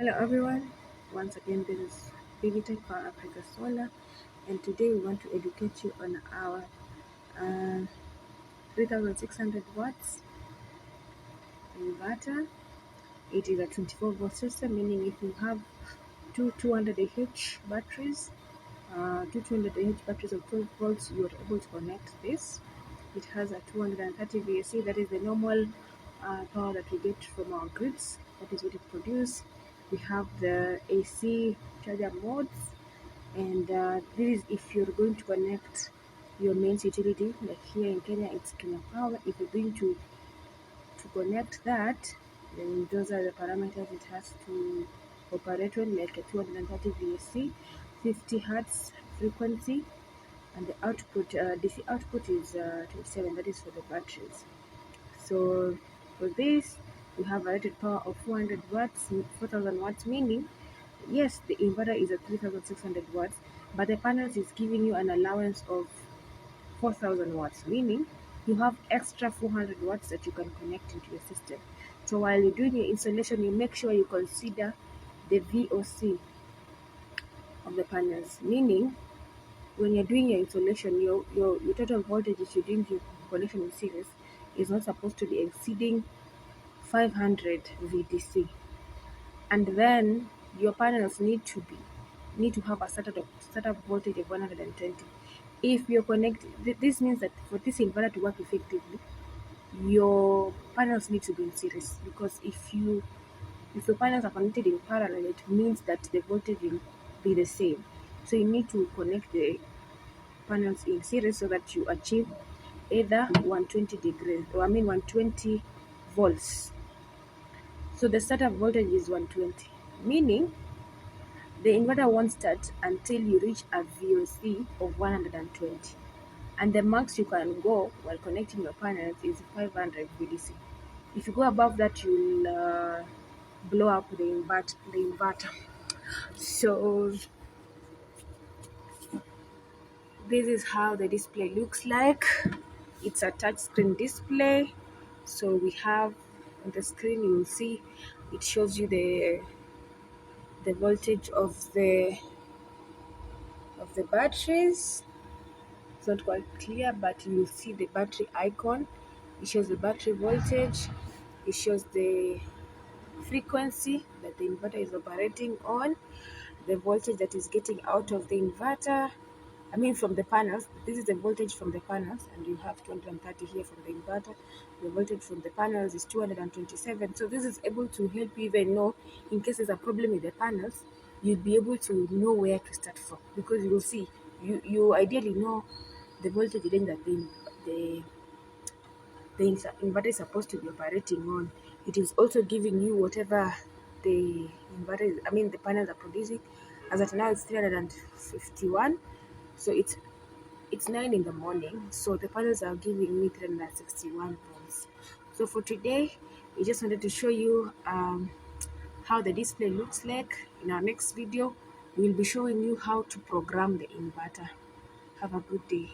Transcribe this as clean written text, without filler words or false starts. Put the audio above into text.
Hello everyone, once again this is Bigitech for Africa Solar, and today we want to educate you on our uh, 3600 watts inverter. It is a 24 volt system, meaning if you have two 200 Ah batteries, two 200 Ah batteries of 12 volts, you are able to connect this. It has a 230 VAC, that is the normal power that we get from our grids. That is what it produces. We have the AC charger modes, and this is if you're going to connect your main utility, like here in Kenya it's Kenya Power. If you're going to connect that, then those are the parameters it has to operate on, like a 230 VAC, 50 hertz frequency, and the output DC output is 27. That is for the batteries. So for this, we have a rated power of 400 watts, 4000 watts, meaning yes, the inverter is at 3600 watts, but the panels is giving you an allowance of 4000 watts, meaning you have extra 400 watts that you can connect into your system. So while you're doing your installation, you make sure you consider the VOC of the panels, meaning when you're doing your installation, your total voltage if you're doing your connection in series is not supposed to be exceeding 500 VDC, and then your panels need to have a startup voltage of 120. If you're connected, this means that for this inverter to work effectively, your panels need to be in series, because if your panels are connected in parallel, it means that the voltage will be the same. So you need to connect the panels in series so that you achieve either 120 degrees, or 120 volts. So the startup voltage is 120, meaning the inverter won't start until you reach a VOC of 120, and the max you can go while connecting your panels is 500 VDC. If you go above that, you'll blow up the inverter. So this is how the display looks like. It's a touchscreen display. So we have on the screen, you will see it shows you the voltage of the batteries. It's not quite clear, but you will see the battery icon. It shows the battery voltage. It shows the frequency that the inverter is operating on, the voltage that is getting out of the inverter. From the panels. This is the voltage from the panels, and you have 230 here from the inverter. The voltage from the panels is 227. So this is able to help you even know in case there's a problem with the panels, you'll be able to know where to start from, because you will see you ideally know the voltage then that the inverter is supposed to be operating on. It is also giving you whatever the the panels are producing. As at now, it's 351. So it's 9 in the morning. So the panels are giving me 361 volts. So for today, we just wanted to show you how the display looks like. In our next video, we'll be showing you how to program the inverter. Have a good day.